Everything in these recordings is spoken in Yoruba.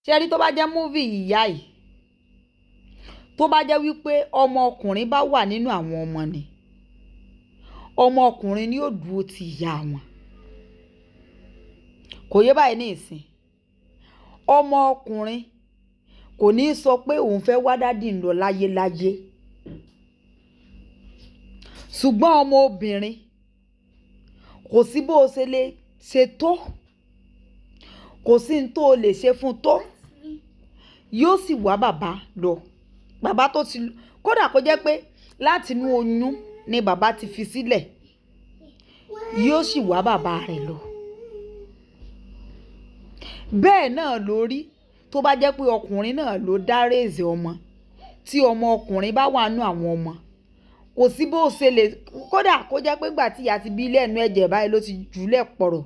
ṣé rí tó bá jẹ́ múvì ìyá yìí tó bá jẹ́ wípé ọmọ ọkùnrin bá wà nínú àwọn ọmọ ni ọmọ ọkùnrin ni yóò dúró ti ìyá wọn kò yé báyìí ní ìsìn ọmọ ọkùnrin kò ní sọ pé òun fẹ́ wá dádì ń lọ láyéláyé ṣùgbọ́n ọmọ obìnrin kò sí bó o ṣe lè ṣe tó kò sí ní tó o lè ṣe fún tó yóò sì wá bàbá lọ bàbá tó ti kódà kó jẹ́ pé láti inú oyún ni bàbá ti fi sílẹ̀ yóò sì wá bàbá rẹ̀ lọ bẹ́ẹ̀ náà lórí tó bá jẹ́ pé ọkùnrin náà ló dá rèézì ọmọ tí ọmọ ọkùnrin bá wà nú àwọn ọmọ kò sí bó ṣe lè kódà kó jẹ́ pé gbà tí ìyá ti bí lẹ́nu ẹ̀jẹ̀ báyìí ló ti jùlẹ̀ pọ̀rọ̀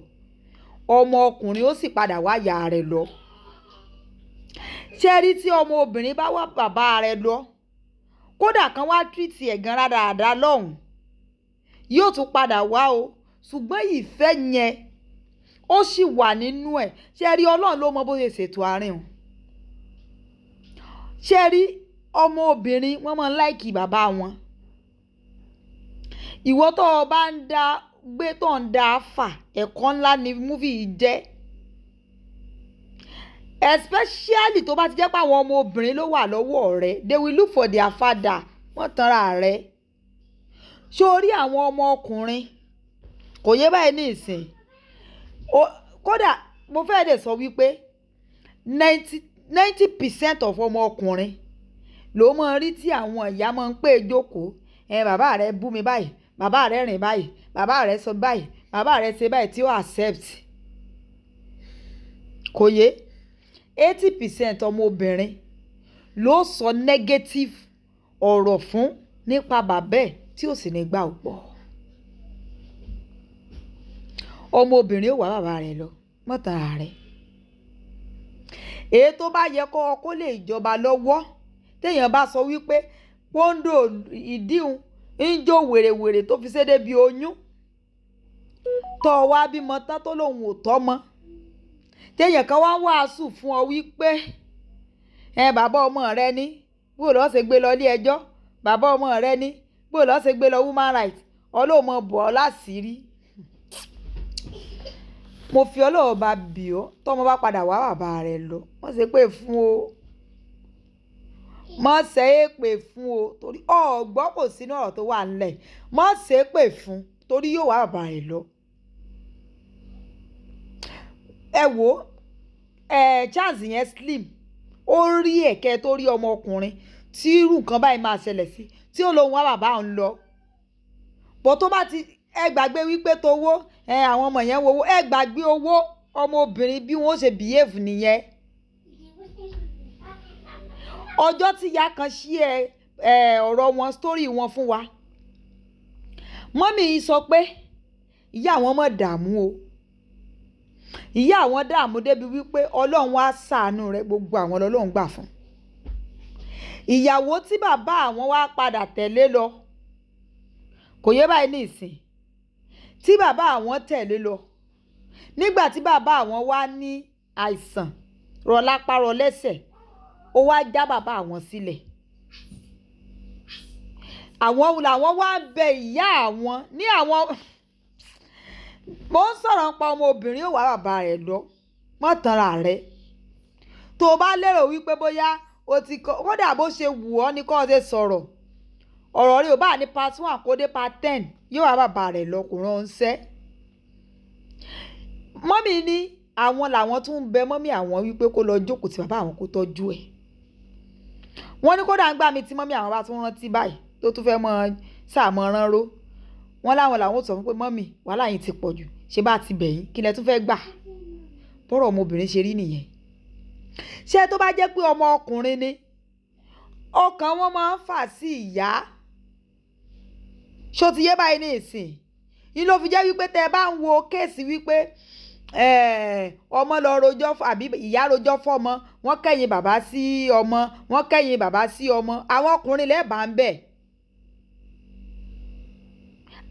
ọmọ ọkùnrin ó sì padà wá ìyá rẹ̀ lọ ṣé rí tí ọmọ obìnrin bá wá bàbá rẹ̀ lọ kódà kan wá tírìtì ẹ̀gán rádaràda lọ́hùn yóò tún padà wá o ṣùgbọ́n ìfẹ́ yẹn ó sì wà nínú ẹ̀ ṣé rí ọlọ́run ló mọ bó ṣe ṣètò àárín o ṣé rí ọmọ obìnrin wọ́n máa ń láìkì bàbá wọn ìwọ tó o bá ń dá gbé tó ń dá fà ẹ̀kọ́ ńlá ni múfì yìí jẹ́ especially tó bá ti jẹ́ pé àwọn ọmọ obìnrin ló wà lọ́wọ́ rẹ̀ they will look for their father wọ́n tanra rẹ̀ ṣé o rí àwọn ọmọ ọkùnrin kò yé báyìí ní ìsìn kódà mo fẹ́ lè sọ wípé 90% of ọmọ ọkùnrin ló máa rí tí àwọn ìyá máa ń pè jókòó bàbá rẹ̀ bú mi báyìí bàbá rẹ̀ rìn báyìí bàbá rẹ̀ sọ báyìí bàbá rẹ̀ ṣe báyìí tí ó accept kò yé 80% ọmọ obìnrin ló sọ negative ọ̀rọ̀ fún nípa bàbá ẹ̀ tí ò sì ní gbà ó pọ̀ ọmọ obìnrin ó wá bàbá rẹ̀ lọ mọ́tàrà rẹ̀ èyí tó bá yẹ kó lè jọba lọ́wọ́ téèyàn bá sọ wípé pọ́ńdò ìdíhun ń jó wèrèwèrè tó fi ṣédé bí oyún tó wá bímọ tán tó lòun ò tọ́ mọ́ téèyàn kan wá wàásù fún ọ wípé bàbá ọmọ rẹ ní bó lọ́ọ́ ṣe gbé lọ ilé ẹjọ́ bàbá ọmọ rẹ ní bó lọ́ọ́ ṣe gbé lọ woman rights ọlọ́mọ bọ̀ ọ́ láṣìírí mo fi ọlọ́wọ́ bá bì ọ́ tọ́mọ bá padà wá bàbá rẹ̀ lọ wọ́n ṣe pé fún o mọ́ ṣe é pè fún o torí ọ̀gbọ́n kò sínú ọ̀rọ̀ tó wà ńlẹ̀ mọ́ ṣe é pè fún torí yóò wá bàbá rẹ̀ lọ. ẹ wo chance yẹn slim ó rí ẹ̀kẹ́ tó rí ọmọkùnrin tí irú nǹkan báyìí máa ṣẹlẹ̀ sí tí ó lóun wá bàbá òun lọ bó tó bá ti gbàgbé wípé tówó àwọn ọmọ yẹn wo owó gbàgbé owó ọmọbìnrin bí wọ́n ṣe behave nìyẹn ọjọ́ tí ìyá kan ṣí ọ̀rọ̀ wọn story wọn fún wa mọ́mì yìí sọ pé ìyá àwọn mọ̀ dààmú o ìyá àwọn dààmú débi wípé ọlọ́run wá ṣàánú rẹ̀ gbogbo àwọn ọlọ́run gbà fún ìyàwó tí bàbá àwọn wá padà tẹ̀lé lọ kò yé báyìí ní ìsìn tí bàbá àwọn tẹ̀lé lọ nígbà tí bàbá àwọn wá ní àìsàn rọlápá rọlẹ́sẹ̀ ó wá já bàbá àwọn sílẹ̀ àwọn làwọn wá ń bẹ ìyá àwọn ní àwọn mo ń sọ̀rọ̀ nípa ọmọbìnrin ó wá bàbá rẹ̀ lọ mọ́ tanra rẹ̀ tó o bá lérò wípé bóyá o ti kódà bó ṣe wù ọ́ ní kó o ṣe sọ̀rọ̀ ọ̀rọ̀ rẹ̀ ò bá ní part 1 kó dé part 10 yóò wá bàbá rẹ̀ lọ kò ránṣẹ́ mọ́mì ní àwọn làwọn tún ń bẹ mọ́mì àwọn wípé kó lọ jókòó tí bàbá àwọn kó tọ́jú ẹ̀ wọ́n ní kódà ń gbà mí tí mọ́mì àwọn bá tún rántí báyìí tó tún fẹ́ mọ sàmọ́ràn ró wọ́n láwọn làwọn sọ fún pé mọ́mì wàhálà yìí ti pọ̀ jù ṣé bá ti bẹ̀yìn kí lẹ tún fẹ́ gbà bọ́rọ̀ ọmọbìnrin ṣe rí nìyẹn ṣé tó bá jẹ́ pé ọmọ ọkùnrin ni ọkàn wọn máa ń fà sí ìyá ṣó ti yé báyìí ní ìsìn yìí ló fi jẹ́ wípé tẹ́ ẹ bá ń wo kéèsì wípé ọmọ lọ rojọ́ àbí ìyá rojọ́ fọ́mọ wọ́n kẹ́yìn bàbá sí ọmọ wọ́n kẹ́yìn bàbá sí ọmọ àwọn ọkùnrin lẹ́ẹ̀bà ń bẹ̀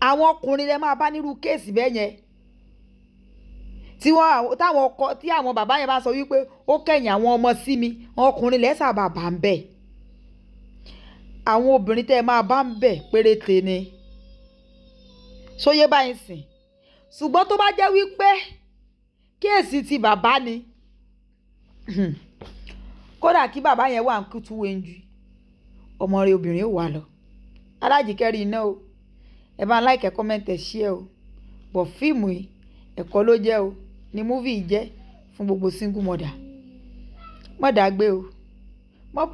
àwọn ọkùnrin lẹ́ máa bá nírú kéèsì bẹ́ẹ̀ yẹn tí àwọn bàbá yẹn bá sọ wípé ó kẹ̀yìn àwọn ọmọ sí mi, ọkùnrin lẹ́sà bàbá ń bẹ̀. Àwọn obìnrin tẹ́ ẹ máa bá ń bẹ̀ péréte ni. Sóyé báyìí sìn. Ṣùgbọ́n tó bá jẹ́ wípé kéèsì ti bàbá ni, kódà kí bàbá yẹn wà ń kútú wenjú, ọmọ rẹ̀ obìnrin ò wà lọ. Alájìkẹ́rì iná o, ẹ bá ń like, comment, share o. Bọ̀ fíìmù yìí ẹ̀kọ́ ló jẹ́ o, ni múvì yìí jẹ́ fún gbogbo single mother. Má dàgbé o,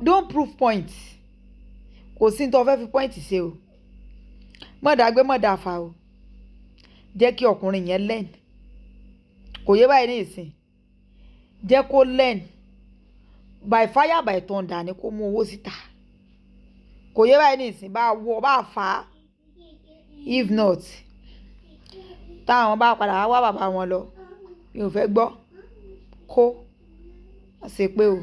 don't prove point. Kò sí ní tó fẹ́ fi point ṣe o. Má dàgbé, má dàfà o. Jẹ́ kí ọkùnrin yẹn learn. Kò yé báyìí ní ìsìn. Jẹ́ kó learn. By fire by thunder ni kó mú owó síta. Kò yé báyìí ní ìsìn. Bá fà á. If not, táwọn bá padà wá bàbá wọn lọ, mi ò fẹ́ gbọ́. Kó àṣepé o.